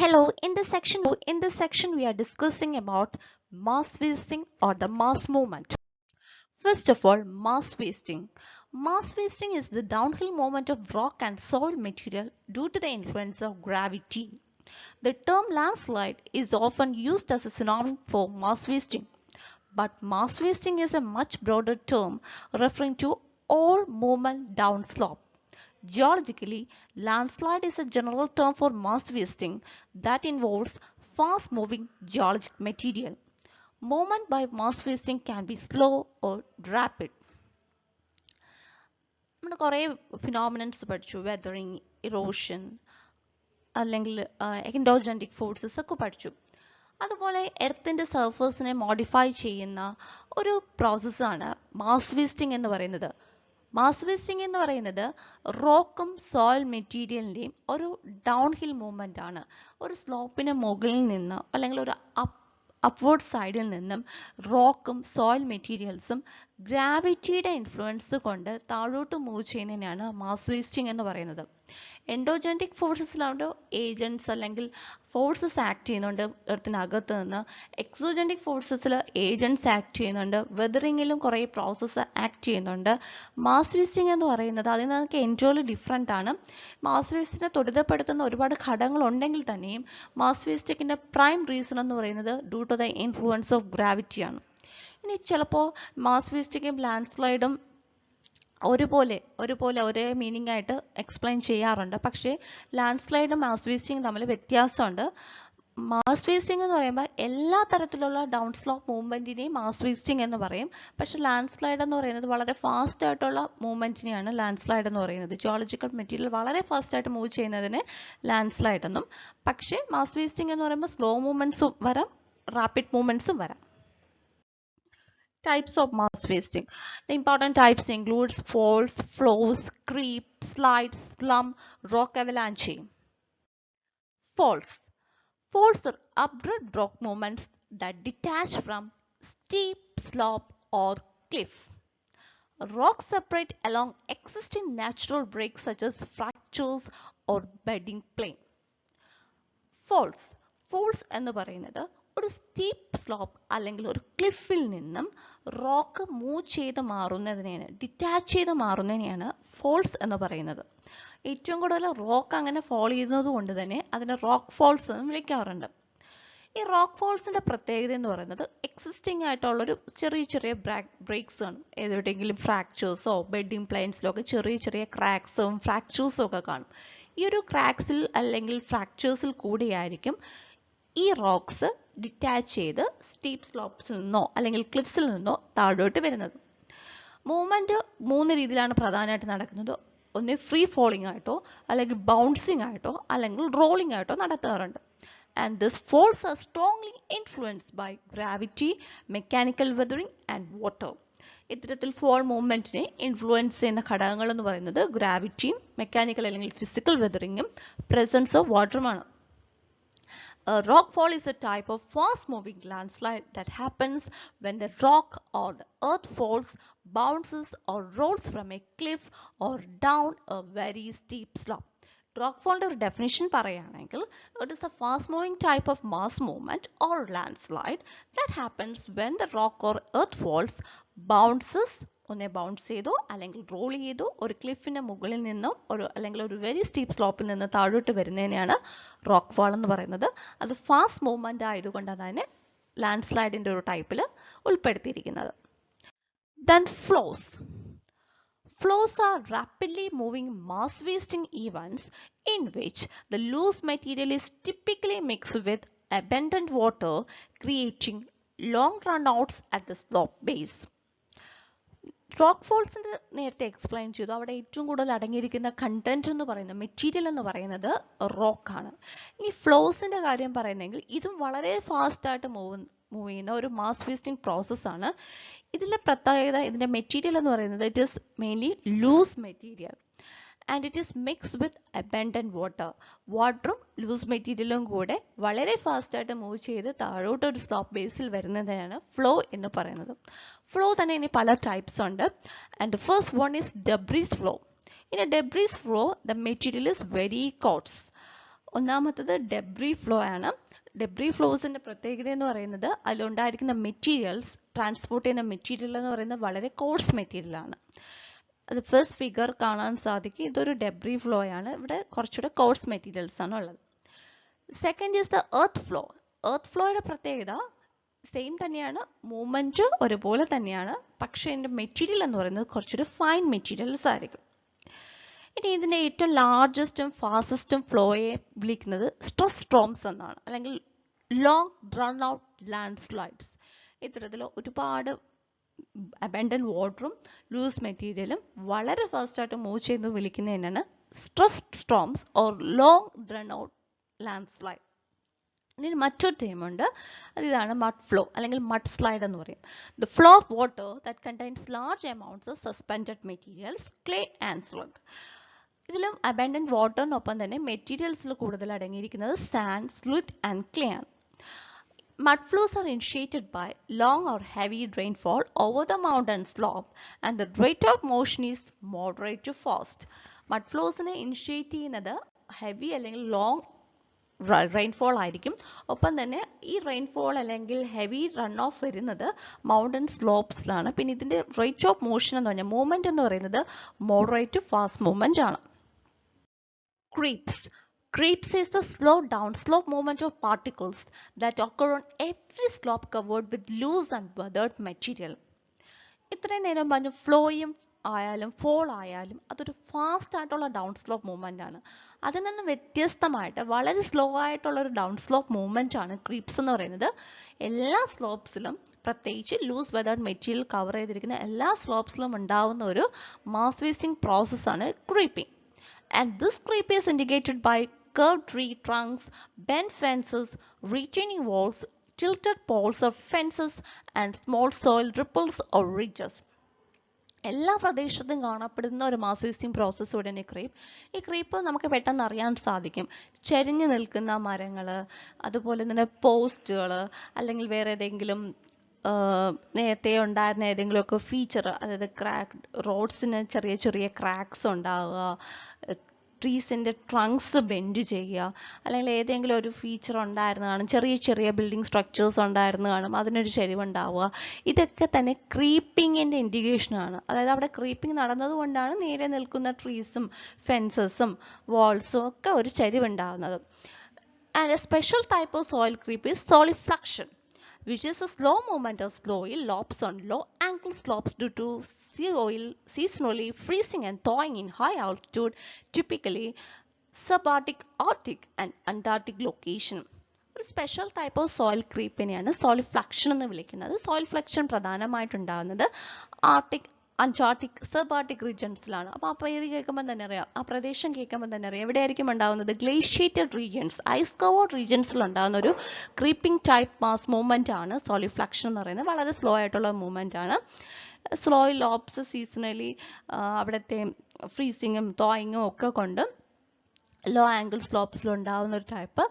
Hello, in this section we are discussing about mass wasting or the mass movement. First of all, mass wasting. Mass wasting is the downhill movement of rock and soil material due to the influence of gravity. The term landslide is often used as a synonym for mass wasting, but mass wasting is a much broader term referring to all movement downslope. Geologically, landslide is a general term for mass wasting that involves fast moving geologic material. Movement by mass wasting can be slow or rapid. നമ്മൾ കുറേ phenomenons പഠിച്ചു, weathering, erosion, അല്ലെങ്കിൽ എൻഡോജന്റിക് forces ഒക്കെ പഠിച്ചു. അതുപോലെ എർത്തിൻ്റെ സർഫേസിനെ modify ചെയ്യുന്ന ഒരു പ്രോസസ്സാണ് മാസ് വേസ്റ്റിംഗ് എന്ന് പറയുന്നത്. മാസ് വേസ്റ്റിംഗ് എന്ന് പറയുന്നത് റോക്കും സോയിൽ മെറ്റീരിയലിൻ്റെയും ഒരു ഡൗൺ ഹിൽ മൂവ്മെൻ്റ് ആണ്. ഒരു സ്ലോപ്പിന് മുകളിൽ നിന്ന് അല്ലെങ്കിൽ ഒരു അപ്വേർഡ് സൈഡിൽ നിന്നും റോക്കും സോയിൽ മെറ്റീരിയൽസും ഗ്രാവിറ്റിയുടെ ഇൻഫ്ലുവൻസ് കൊണ്ട് താഴോട്ട് മൂവ് ചെയ്യുന്നതിനാണ് മാസ് വേസ്റ്റിംഗ് എന്ന് പറയുന്നത്. എൻഡോജന്റിക് ഫോഴ്സസിലാണ്ട് ഏജൻസ് അല്ലെങ്കിൽ ഫോഴ്സസ് ആക്ട് ചെയ്യുന്നുണ്ട് എർത്തിനകത്ത് നിന്ന്. എക്സോജന്റിക് ഫോഴ്സസിൽ ഏജൻസ് ആക്ട് ചെയ്യുന്നുണ്ട്. വെതറിങ്ങിലും കുറേ പ്രോസസ്സ് ആക്ട് ചെയ്യുന്നുണ്ട്. മാസ് വേസ്റ്റിംഗ് എന്ന് പറയുന്നത് അതിൽ നിന്നൊക്കെ എൻറ്റോർലി ഡിഫറെൻ്റ് ആണ്. മാസ് വേസ്റ്റിനെ ത്വരിതപ്പെടുത്തുന്ന ഒരുപാട് ഘടകങ്ങളുണ്ടെങ്കിൽ തന്നെയും മാസ് വേസ്റ്റിങ്ങിൻ്റെ പ്രൈം റീസൺ എന്ന് പറയുന്നത് due to the influence of ഗ്രാവിറ്റിയാണ്. ഇനി ചിലപ്പോൾ മാസ് വേസ്റ്റിങ്ങും ലാൻഡ് സ്ലൈഡും ഒരേ മീനിങ് ആയിട്ട് എക്സ്പ്ലെയിൻ ചെയ്യാറുണ്ട്. പക്ഷേ ലാൻഡ് സ്ലൈഡും മാസ് വേസ്റ്റിംഗും തമ്മിൽ വ്യത്യാസമുണ്ട്. മാസ് വേസ്റ്റിംഗ് എന്ന് പറയുമ്പോൾ എല്ലാ തരത്തിലുള്ള ഡൗൺ സ്ലോപ്പ് മൂവ്മെൻറ്റിനെയും മാസ് വേസ്റ്റിംഗ് എന്ന് പറയും. പക്ഷേ ലാൻഡ് സ്ലൈഡ് എന്ന് പറയുന്നത് വളരെ ഫാസ്റ്റ് ആയിട്ടുള്ള മൂവ്മെൻറ്റിനെയാണ് ലാൻഡ് സ്ലൈഡ് എന്ന് പറയുന്നത്. ജിയോളജിക്കൽ മെറ്റീരിയൽ വളരെ ഫാസ്റ്റ് ആയിട്ട് മൂവ് ചെയ്യുന്നതിനെ ലാൻഡ് സ്ലൈഡ് എന്നും, പക്ഷേ മാസ് വേസ്റ്റിംഗ് എന്ന് പറയുമ്പോൾ സ്ലോ മൂവ്മെൻറ്റ്സും വരാം, റാപ്പിഡ് മൂവ്മെൻറ്റ്സും വരാം. Types of mass wasting. The important types includes faults, flows, creep, slides, slump, rock avalanche. Faults. Faults are abrupt rock movements that detach from steep slope or cliff. Rocks separate along existing natural breaks such as fractures or bedding plane. Faults. Faults എന്ന് പറയുന്നത് ഒരു steep slope അല്ലെങ്കിൽ ഒരു ക്ലിഫിൽ നിന്നും rock move ചെയ്ത് മാറുന്നതിനെയാണ്, detach ചെയ്ത് മാറുന്നതിനെയാണ് false എന്ന് പറയുന്നത്. ഏറ്റവും കൂടുതൽ റോക്ക് അങ്ങനെ ഫോൾ ചെയ്യുന്നത് കൊണ്ട് തന്നെ അതിനെ റോക്ക് ഫോൾസ് എന്ന് വിളിക്കാറുണ്ട്. ഈ റോക്ക് ഫോൾസിൻ്റെ പ്രത്യേകത എന്ന് പറയുന്നത് എക്സിസ്റ്റിംഗ് ആയിട്ടുള്ളൊരു ചെറിയ ബ്രേക്സ് ആണ്. എവിടെയെങ്കിലും ഫ്രാക്ചേഴ്സോ ബെഡിങ് പ്ലെയിൻസിലോ ഒക്കെ ചെറിയ ക്രാക്സും ഫ്രാക്ചേഴ്സും ഒക്കെ കാണും. ഈ ഒരു ക്രാക്സിൽ അല്ലെങ്കിൽ ഫ്രാക്ചേഴ്സിൽ കൂടിയായിരിക്കും ഈ റോക്സ് ഡിറ്റാച്ച് ചെയ്ത് സ്റ്റീപ്പ് സ്ലോപ്സിൽ നിന്നോ അല്ലെങ്കിൽ ക്ലിഫ്സിൽ നിന്നോ താഴോട്ട് വരുന്നത്. മൂവ്മെൻറ്റ് 3 രീതിയിലാണ് പ്രധാനമായിട്ട് നടക്കുന്നത്. ഒന്ന് ഫ്രീ ഫോളിംഗ് ആയിട്ടോ അല്ലെങ്കിൽ ബൗൺസിങ് ആയിട്ടോ അല്ലെങ്കിൽ റോളിംഗ് ആയിട്ടോ നടത്താറുണ്ട്. And this falls are strongly influenced by gravity, mechanical weathering and water. ഇത്തരത്തിൽ ഫോൾ മൂവ്മെൻറ്റിനെ ഇൻഫ്ലുവൻസ് ചെയ്യുന്ന ഘടകങ്ങൾ എന്ന് പറയുന്നത് ഗ്രാവിറ്റിയും മെക്കാനിക്കൽ അല്ലെങ്കിൽ ഫിസിക്കൽ വെതറിങ്ങും പ്രസൻസ് ഓഫ് വാട്ടറുമാണ്. A rock fall is a type of fast-moving landslide that happens when the rock or the earth falls, bounces or rolls from a cliff or down a very steep slope. Rock fall definition പറയുകയാണെങ്കിൽ it is a fast-moving type of mass movement or landslide that happens when the rock or earth falls, bounces ഒന്നെ bounce ചെയ്തോ അല്ലെങ്കിൽ role ചെയ്തോ ഒരു ക്ലിഫിൻ്റെ മുകളിൽ നിന്നോ അല്ലെങ്കിൽ ഒരു വെരി സ്റ്റീപ്പ് സ്ലോപ്പിൽ നിന്ന് താഴോട്ട് വരുന്നതിനെയാണ് റോക്ക് ഫാൾ എന്ന് പറയുന്നത്. അത് ഫാസ്റ്റ് മൂവ്മെൻ്റ് ആയതുകൊണ്ടാണ് അതിനെ ലാൻഡ് സ്ലൈഡിൻ്റെ ഒരു ടൈപ്പിൽ ഉൾപ്പെടുത്തിയിരിക്കുന്നത്. Then flows. Flows are rapidly moving mass wasting events in which the loose material is typically mixed with abundant water, creating long runouts at the slope base. Rock ഫോൾസിൻ്റെ നേരത്തെ explain ചെയ്തു. അവിടെ ഏറ്റവും കൂടുതൽ അടങ്ങിയിരിക്കുന്ന കണ്ടന്റ് എന്ന് പറയുന്നത്, മെറ്റീരിയൽ എന്ന് പറയുന്നത് റോക്കാണ്. ഇനി ഫ്ലോസിൻ്റെ കാര്യം പറയുന്നെങ്കിൽ ഇതും വളരെ ഫാസ്റ്റായിട്ട് മൂവ് ചെയ്യുന്ന ഒരു മാസ് വേസ്റ്റിംഗ് പ്രോസസ്സാണ്. ഇതിലെ പ്രത്യേകത, ഇതിൻ്റെ മെറ്റീരിയൽ എന്ന് പറയുന്നത് it is mainly loose material and it is mixed with abundant water. വാട്ടറും ലൂസ് മെറ്റീരിയലും കൂടെ വളരെ ഫാസ്റ്റായിട്ട് മൂവ് ചെയ്ത് താഴോട്ട് ഒരു സ്ലോപ്പ് ബേസിൽ വരുന്നതിനാണ് ഫ്ലോ എന്ന് പറയുന്നത്. ഫ്ലോ തന്നെ ഇനി പല ടൈപ്സ് ഉണ്ട്. And the first one is debris flow. In a debris flow, the material is very coarse. ഒന്നാമത്തത് ഡെബ്രി ഫ്ലോ ആണ്. ഡെബ്രി ഫ്ലോസിന്റെ പ്രത്യേകത എന്ന് പറയുന്നത് അതിലുണ്ടായിരിക്കുന്ന മെറ്റീരിയൽസ്, ട്രാൻസ്പോർട്ട് ചെയ്യുന്ന മെറ്റീരിയൽ എന്ന് പറയുന്നത് വളരെ കോഴ്സ് മെറ്റീരിയൽ ആണ്. അത് ഫസ്റ്റ് ഫിഗർ കാണാൻ സാധിക്കും. ഇതൊരു ഡെബ്രി ഫ്ലോ ആണ്. ഇവിടെ കുറച്ചുകൂടെ കോഴ്സ് മെറ്റീരിയൽസ് ആണ് ഉള്ളത്. Second is the earth flow. Earth ഫ്ലോയുടെ പ്രത്യേകത സെയിം തന്നെയാണ്, മൂവ്മെന്റ് ഒരുപോലെ തന്നെയാണ്, പക്ഷേ ഇതിന്റെ മെറ്റീരിയൽ എന്ന് പറയുന്നത് കുറച്ചൊരു ഫൈൻ മെറ്റീരിയൽസ് ആയിരിക്കും. ഇനി ഇതിന്റെ ഏറ്റവും ലാർജസ്റ്റും ഫാസ്റ്റസ്റ്റും ഫ്ലോയെ വിളിക്കുന്നത് സ്ട്രെസ് സ്ട്രോംസ് എന്നാണ്, അല്ലെങ്കിൽ long drawn out land slides. ഇത്തരത്തിൽ ഒരുപാട് അബൻഡന്റ് വാട്ടറും ലൂസ് മെറ്റീരിയലും വളരെ ഫാസ്റ്റ് ആയിട്ട് മൂവ് ചെയ്ത് വിളിക്കുന്നതിനാണ് stress storms or long drawn out land slide. ഇനി മറ്റൊരു ടേമുണ്ട്, അതിതാണ് മഡ് ഫ്ലോ അല്ലെങ്കിൽ മഡ് സ്ലൈഡ് എന്ന് പറയും. The flow of water that contains large amounts of suspended materials, clay and sludge. ഇതിലും അബൻഡന്റ് വാട്ടറിനൊപ്പം തന്നെ മെറ്റീരിയൽസിൽ കൂടുതൽ അടങ്ങിയിരിക്കുന്നത് സാൻഡ്, സ്ലിറ്റ് ആൻഡ് ക്ലേ ആണ്. Mud flows are initiated by long or heavy rainfall over the mountain slope and the rate of motion is moderate to fast. Mud flows നെ initiate ചെയ്യുന്നത് heavy അല്ലെങ്കിൽ long rainfall ആയിരിക്കും. ഒപ്പം തന്നെ ഈ rainfall അല്ലെങ്കിൽ heavy run off വരുന്നത് mountain സ്ലോപ്സിലാണ്. പിന്നെ ഇതിന്റെ റേറ്റ് ഓഫ് മോഷൻ എന്ന് പറഞ്ഞാൽ മൂവ്മെന്റ് എന്ന് പറയുന്നത് മോഡറേറ്റ് ടു ഫാസ്റ്റ് മൂവ്മെന്റ് ആണ്. Creeps. Creeps is the slow downslope movement of particles that occur on every slope covered with loose and weathered material. ഇത്രയും നേരം പറഞ്ഞു ഫ്ലോയും ആയാലും ഫോൾ ആയാലും അതൊരു ഫാസ്റ്റ് ആയിട്ടുള്ള ഡൗൺ സ്ലോപ്പ് മൂവ്മെന്റ് ആണ്. അതിൽ നിന്ന് വ്യത്യസ്തമായിട്ട് വളരെ സ്ലോ ആയിട്ടുള്ള ഒരു ഡൗൺ സ്ലോപ്പ് മൂവ്മെന്റ് ആണ് ക്രീപ്സ് എന്ന് പറയുന്നത്. എല്ലാ സ്ലോപ്സിലും, പ്രത്യേകിച്ച് ലൂസ് വെതേർഡ് മെറ്റീരിയൽ കവർ ചെയ്തിരിക്കുന്ന എല്ലാ സ്ലോപ്സിലും ഉണ്ടാവുന്ന ഒരു മാസ് വേസ്റ്റിംഗ് പ്രോസസ്സാണ് creeping. And this creep is indicated by curved tree trunks, bent fences, retaining walls, tilted poles of fences, and small soil ripples or ridges. എല്ലാ പ്രദേശത്തും കാണപ്പെടുന്ന ഒരു മാസ് വേസ്റ്റിംഗ് പ്രോസസ്സ് ഉടനെ ഈ ക്രീപ്പ് നമുക്ക് പെട്ടെന്ന് അറിയാൻ സാധിക്കും. ചെരിഞ്ഞു നിൽക്കുന്ന മരങ്ങൾ, അതുപോലെ തന്നെ പോസ്റ്റുകൾ, അല്ലെങ്കിൽ വേറെ ഏതെങ്കിലും നേരത്തെ ഉണ്ടായിരുന്ന ഏതെങ്കിലുമൊക്കെ ഫീച്ചർ, അതായത് ക്രാക്ക് റോഡ്സിന് ചെറിയ ചെറിയ ക്രാക്സ് ഉണ്ടാവുക, ട്രീസിൻ്റെ ട്രങ്ക്സ് ബെൻഡ് ചെയ്യുക, അല്ലെങ്കിൽ ഏതെങ്കിലും ഒരു ഫീച്ചർ ഉണ്ടായിരുന്നു കാണും, ചെറിയ ചെറിയ ബിൽഡിംഗ് സ്ട്രക്ചേഴ്സ് ഉണ്ടായിരുന്നു കാണും, അതിനൊരു ചെരിവുണ്ടാവുക. ഇതൊക്കെ തന്നെ ക്രീപ്പിങ്ങിൻ്റെ ഇൻഡിക്കേഷനാണ്. അതായത് അവിടെ ക്രീപ്പിംഗ് നടന്നതുകൊണ്ടാണ് നേരെ നിൽക്കുന്ന ട്രീസും ഫെൻസസും വാൾസും ഒക്കെ ഒരു ചെരിവുണ്ടാകുന്നത്. And a special type of soil creep is solifluction, which is a slow movement of soil lobes on low angle slopes due to soil seasonally freezing and thawing in high altitude, typically subarctic, arctic and antarctic location. ഒരു special type of soil ക്രീപ്പിനെയാണ് solifluction എന്ന് വിളിക്കുന്നത്. solifluction പ്രധാനമായിട്ടുണ്ടാകുന്നത് arctic, antarctic, subarctic റീജിയൻസിലാണ്. അപ്പോൾ ആ പേര് കേൾക്കുമ്പോൾ തന്നെ അറിയാം, ആ പ്രദേശം കേൾക്കുമ്പോൾ തന്നെ അറിയാം എവിടെയായിരിക്കും ഉണ്ടാകുന്നത്. ഗ്ലേഷ്യേറ്റഡ് റീജിയൻസ്, ഐസ് കവേർഡ് റീജിയൻസിൽ ഉണ്ടാകുന്ന ഒരു ക്രീപ്പിംഗ് ടൈപ്പ് മാസ് മൂവ്മെന്റ് ആണ് solifluction എന്ന് പറയുന്നത്. വളരെ സ്ലോ ആയിട്ടുള്ള മൂവ്മെന്റ് ആണ്. സ്ലോ ലോബ്സ് സീസണലി അവിടുത്തെ ഫ്രീസിങ്ങും തോയിങ്ങും ഒക്കെ കൊണ്ട് ലോ ആംഗിൾ സ്ലോപ്സിൽ ഉണ്ടാകുന്ന ഒരു ടൈപ്പ്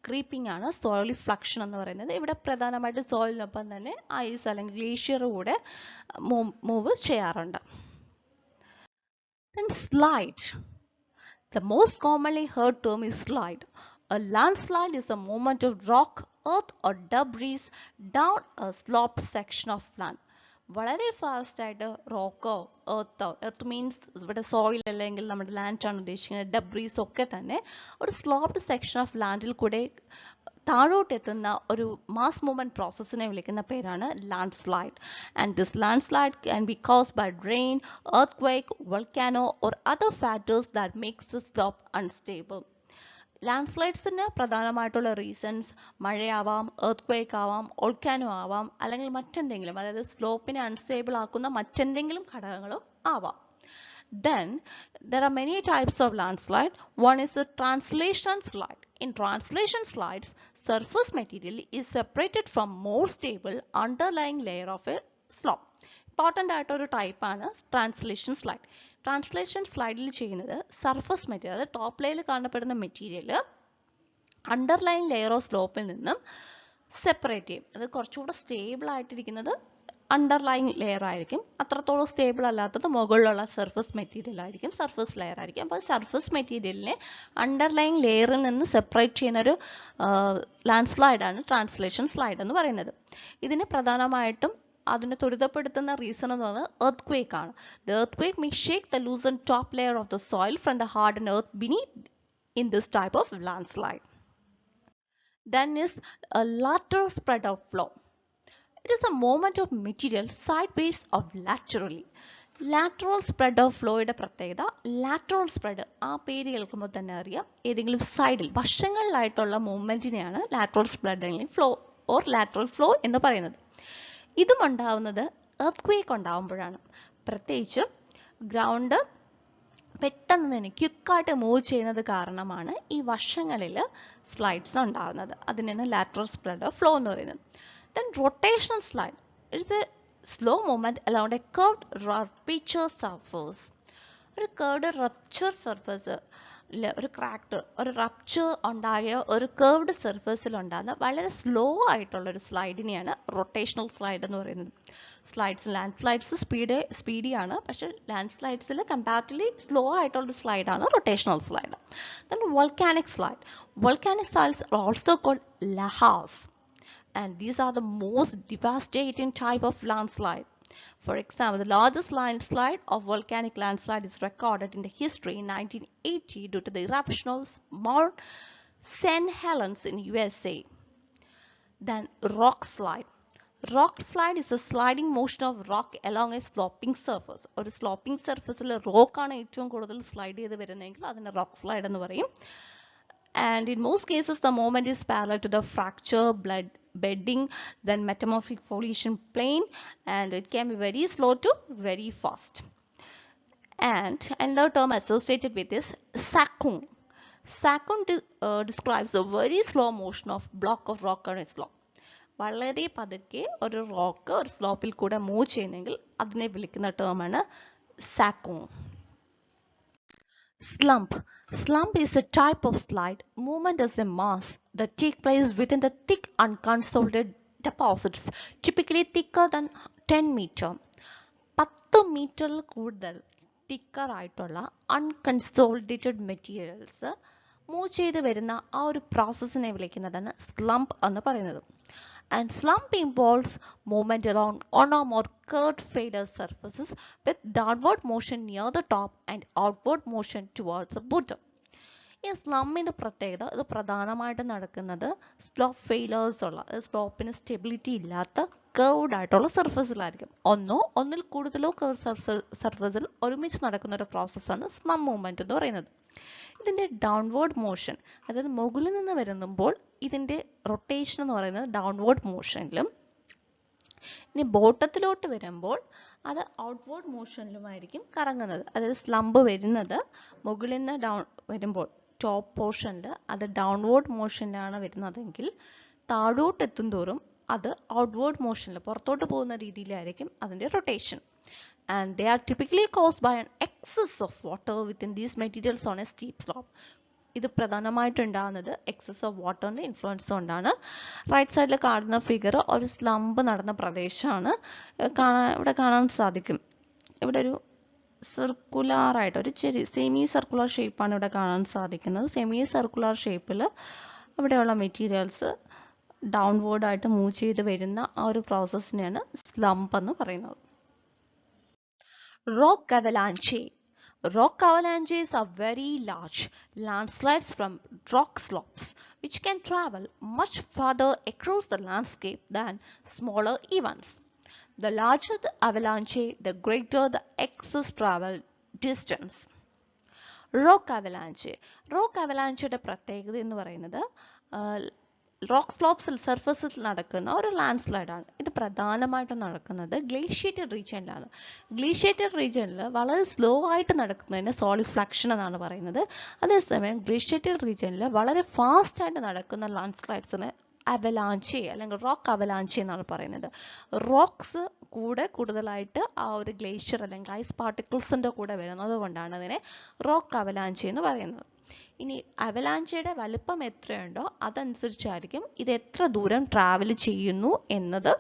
ക്രീപ്പിംഗ് ആണ് solifluction എന്ന് പറയുന്നത്. ഇവിടെ പ്രധാനമായിട്ട് സോയിലിനൊപ്പം തന്നെ ഐസ് അല്ലെങ്കിൽ ഗ്ലേഷ്യർ കൂടെ മൂവ് ചെയ്യാറുണ്ട്. Then slide. The most commonly heard term is slide. A landslide is a movement of rock, earth or debris down a sloped section of land. വളരെ ഫാസ്റ്റ് ആയിട്ട് റോക്കോ എർത്ത് മീൻസ് ഇവിടെ soil അല്ലെങ്കിൽ നമ്മുടെ land ആണ് ഉദ്ദേശിക്കുന്നത്, ഡബ്രീസ് ഒക്കെ തന്നെ ഒരു സ്ലോപ്ഡ് സെക്ഷൻ ഓഫ് ലാൻഡിൽ കൂടെ താഴോട്ട് എത്തുന്ന ഒരു മാസ് മൂവ്മെന്റ് പ്രോസസ്സിനെ വിളിക്കുന്ന പേരാണ് land slide. And this land slide can be caused by rain, earth volcano or other factors that makes the slope unstable. Land സ്ലൈഡ്സിന് പ്രധാനമായിട്ടുള്ള റീസൺസ് മഴയാവാം, എർത്ത് ആവാം, വോൾക്കാനോ ആവാം, അല്ലെങ്കിൽ മറ്റെന്തെങ്കിലും, അതായത് സ്ലോപ്പിനെ അൺസ്റ്റേബിൾ ആക്കുന്ന മറ്റെന്തെങ്കിലും ഘടകങ്ങളും ആവാം. Then there are many types of landslide. One is the translation slide. In translation slides, surface material is separated from more stable underlying layer of a slope. Important ആയിട്ടൊരു ടൈപ്പാണ് ട്രാൻസ്ലേഷൻ സ്ലൈഡ്. ട്രാൻസ്ലേഷൻ സ്ലൈഡിൽ ചെയ്യുന്നത് surface material, അതായത് top ലെയറിൽ കാണപ്പെടുന്ന material underline layer of സ്ലോപ്പിൽ നിന്നും separate ചെയ്യും. അത് കുറച്ചുകൂടെ സ്റ്റേബിൾ ആയിട്ടിരിക്കുന്നത് അണ്ടർലൈങ് ലെയർ ആയിരിക്കും. അത്രത്തോളം സ്റ്റേബിൾ അല്ലാത്തത് മുകളിലുള്ള സർഫസ് മെറ്റീരിയൽ ആയിരിക്കും, സർഫസ് ലെയർ ആയിരിക്കും. അപ്പോൾ സർഫസ് മെറ്റീരിയലിനെ അണ്ടർലൈങ് ലെയറിൽ നിന്ന് സെപ്പറേറ്റ് ചെയ്യുന്ന ഒരു ലാൻഡ് സ്ലൈഡാണ് ട്രാൻസ്ലേഷൻ സ്ലൈഡ് എന്ന് പറയുന്നത്. ഇതിന് പ്രധാനമായിട്ടും അതിനെ ത്വരിതപ്പെടുത്തുന്ന റീസൺ എന്ന് പറയുന്നത് എർത്ത് ക്വേക്ക് ആണ്. The earth quake may shake the loosened top layer of the soil from the hardened earth beneath in this type of landslide. Then is a lateral spread of flow. It is a movement of material sideways or laterally. Lateral spread of ഫ്ലോയുടെ പ്രത്യേകത, lateral spread ആ പേര് കേൾക്കുമ്പോൾ തന്നെ അറിയാം ഏതെങ്കിലും സൈഡിൽ വശങ്ങളിലായിട്ടുള്ള മൂവ്മെന്റിനെയാണ് lateral spread അല്ലെങ്കിൽ ഫ്ലോ ഓർ ലാറ്ററൽ ഫ്ലോ എന്ന് പറയുന്നത്. ഇതും ഉണ്ടാവുന്നത് എർത്ത് ക്വേക്ക് ഉണ്ടാവുമ്പോഴാണ്. പ്രത്യേകിച്ച് ഗ്രൗണ്ട് പെട്ടെന്ന് തന്നെ ക്വിക്കായിട്ട് മൂവ് ചെയ്യുന്നത് കാരണമാണ് ഈ വശങ്ങളിൽ സ്ലൈഡ്സ് ഉണ്ടാകുന്നത്. അതിനാണ് ലാറ്ററൽ സ്പ്രെഡ് ഓഫ് ഫ്ലോ എന്ന് പറയുന്നത്. Then rotational slide. It is a slow movement along a curved rupture surface. ഒരു curved rupture surface, ഒരു ക്രാക്ട്, ഒരു റപ്ചർ ഉണ്ടായ ഒരു curved സർഫേസിൽ ഉണ്ടാകുന്ന വളരെ സ്ലോ ആയിട്ടുള്ള ഒരു സ്ലൈഡിനെയാണ് റൊട്ടേഷണൽ സ്ലൈഡ് എന്ന് പറയുന്നത്. ലാൻഡ് സ്ലൈഡ്സ് സ്പീഡിയാണ്, പക്ഷേ ലാൻഡ് സ്ലൈഡ്സിൽ കമ്പാരിറ്റീവ്ലി സ്ലോ ആയിട്ടുള്ള സ്ലൈഡാണ് rotational slide. Then volcanic slide. Volcanic slides are also called lahars. And these are the most devastating type of landslide. For example, the largest landslide of volcanic landslide is recorded in the history in 1980 due to the eruption of Mount St. Helens in USA. Then rock slide. Rock slide is a sliding motion of rock along a sloping surface. ഒരു sloping surfaceൽ rock ആണ് ഏറ്റവും കൂടുതൽ slide ചെയ്ത് വരുന്നതെങ്കിൽ അതിനെ rock slide എന്ന് പറയും. And in most cases the movement is parallel to the fracture bedding, then metamorphic foliation plane, and it can be very slow to very fast. And another term associated with this, sakung. Sakung describes a very slow motion of block of rock on a slope. വളരെ പതുക്കെ ഒരു rock ഒരു സ്ലോപ്പിൽ കൂടെ move ചെയ്യുന്നെങ്കിൽ അതിനെ വിളിക്കുന്ന ടേമാണ് സാക്കുങ്. Slump. Slump is a type of slide movement as a mass that take place within the thick unconsolidated deposits, typically thicker than 10 meter. 10 മീറ്ററിൽ കൂടുതൽ തിക്കർ ആയിട്ടുള്ള അൺകൺസോളിഡേറ്റഡ് മെറ്റീരിയൽസ് മൂവ് ചെയ്ത് വരുന്ന ആ ഒരു പ്രോസസ്സിനെ വിളിക്കുന്നതാണ് സ്ലംപ് എന്ന് പറയുന്നത്. And slump involves movement around one or more curved failure surfaces with downward motion near the top and outward motion towards the bottom. ഈ സ്ലമ്മിൻ്റെ പ്രത്യേകത, ഇത് പ്രധാനമായിട്ടും നടക്കുന്നത് സ്ലോപ്പ് ഫെയിലേഴ്സ് ഉള്ള, സ്ലോപ്പിന് സ്റ്റെബിലിറ്റി ഇല്ലാത്ത കർവ്ഡ് ആയിട്ടുള്ള സർഫസിലായിരിക്കും. ഒന്നിൽ കൂടുതലോ കർവ് സർഫസിൽ ഒരുമിച്ച് നടക്കുന്ന ഒരു പ്രോസസ്സാണ് സ്ലം മൂവ്മെന്റ് എന്ന് പറയുന്നത്. ഇതിൻ്റെ ഡൗൺവേർഡ് മോഷൻ, അതായത് മുകളിൽ നിന്ന് വരുമ്പോൾ ഇതിൻ്റെ റൊട്ടേഷൻ എന്ന് പറയുന്നത് ഡൗൺവേർഡ് മോഷനിലും, ഇനി ബോട്ടത്തിലോട്ട് വരുമ്പോൾ അത് ഔട്ട്വേർഡ് മോഷനിലുമായിരിക്കും കറങ്ങുന്നത്. അതായത് സ്ലംബ് വരുന്നത് മുകളിൽ നിന്ന് വരുമ്പോൾ ടോപ്പ് പോർഷനിൽ അത് ഡൗൺവേർഡ് മോഷനിലാണ് വരുന്നതെങ്കിൽ താഴോട്ട് എത്തും തോറും അത് ഔട്ട്വേർഡ് മോഷനിൽ പുറത്തോട്ട് പോകുന്ന രീതിയിലായിരിക്കും അതിൻ്റെ rotation. And they are typically caused by an excess of water within these materials on a steep slope. ഇത് പ്രധാനമായിട്ടുണ്ടാകുന്നത് എക്സസ് ഓഫ് വാട്ടറിൻ്റെ ഇൻഫ്ലുവൻസ് കൊണ്ടാണ്. റൈറ്റ് സൈഡിൽ കാണുന്ന ഫിഗർ ഒരു സ്ലംബ് നടന്ന പ്രദേശമാണ്. ഇവിടെ കാണാൻ സാധിക്കും. ഇവിടെ ഒരു സർക്കുലാറായിട്ട് ഒരു ചെറിയ സെമി സർക്കുലർ ഷേപ്പാണ് ഇവിടെ കാണാൻ സാധിക്കുന്നത്. സെമി സർക്കുലർ ഷേപ്പിൽ ഇവിടെയുള്ള മെറ്റീരിയൽസ് ഡൗൺവേർഡായിട്ട് മൂവ് ചെയ്ത് വരുന്ന ആ ഒരു പ്രോസസ്സിനെയാണ് സ്ലംപ് എന്ന് പറയുന്നത്. Rock avalanche. Rock avalanches are very large landslides from rock slopes which can travel much farther across the landscape than smaller events. The larger the avalanche, the greater the excess travel distance. Rock avalanche. Rock avalancheയുടെ പ്രത്യേകത എന്ന് പറയുന്നത് rock സ്ലോപ്സിൽ സർഫസിൽ നടക്കുന്ന ഒരു land സ്ലൈഡാണ്. ഇത് പ്രധാനമായിട്ടും നടക്കുന്നത് ഗ്ലേഷ്യേറ്റഡ് റീജിയനിലാണ്. ഗ്ലേഷ്യേറ്റഡ് റീജിയനിൽ വളരെ സ്ലോ ആയിട്ട് നടക്കുന്നതിന് സോളിഡ് ഫ്ലക്ഷൻ എന്നാണ് പറയുന്നത്. അതേസമയം ഗ്ലേഷ്യേറ്റഡ് റീജിയനിൽ വളരെ ഫാസ്റ്റ് ആയിട്ട് നടക്കുന്ന ലാൻഡ് സ്ലൈഡ്സിന് അവലാഞ്ചെ അല്ലെങ്കിൽ റോക്ക് അവലാഞ്ചെ എന്നാണ് പറയുന്നത്. റോക്സ് കൂടെ കൂടുതലായിട്ട് ആ ഒരു ഗ്ലേഷ്യർ അല്ലെങ്കിൽ ഐസ് പാർട്ടിക്കിൾസിൻ്റെ കൂടെ വരുന്നത് കൊണ്ടാണ് അതിനെ റോക്ക് അവലാഞ്ചെ എന്ന് പറയുന്നത്. ഇനി അവലാഞ്ചയുടെ വലുപ്പം എത്രയുണ്ടോ അതനുസരിച്ചായിരിക്കും ഇത് എത്ര ദൂരം ട്രാവൽ ചെയ്യുന്നു എന്നത്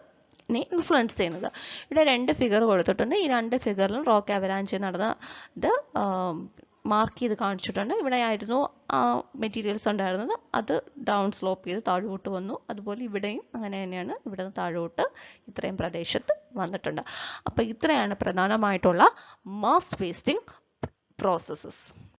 ഇൻഫ്ലുവൻസ് ചെയ്യുന്നത്. ഇവിടെ 2 ഫിഗർ കൊടുത്തിട്ടുണ്ട്. ഈ 2 ഫിഗറിലും റോക്ക് അവലാഞ്ച് നടന്ന ഇത് മാർക്ക് ചെയ്ത് കാണിച്ചിട്ടുണ്ട്. ഇവിടെ ആയിരുന്നു ആ മെറ്റീരിയൽസ് ഉണ്ടായിരുന്നത്, അത് ഡൗൺ സ്ലോപ്പ് ചെയ്ത് താഴോട്ട് വന്നു. അതുപോലെ ഇവിടെയും അങ്ങനെ തന്നെയാണ്, ഇവിടെ നിന്ന് താഴോട്ട് ഇത്രയും പ്രദേശത്ത് വന്നിട്ടുണ്ട്. അപ്പോൾ ഇത്രയാണ് പ്രധാനമായിട്ടുള്ള മാസ് വേസ്റ്റിംഗ് പ്രോസസ്സസ്.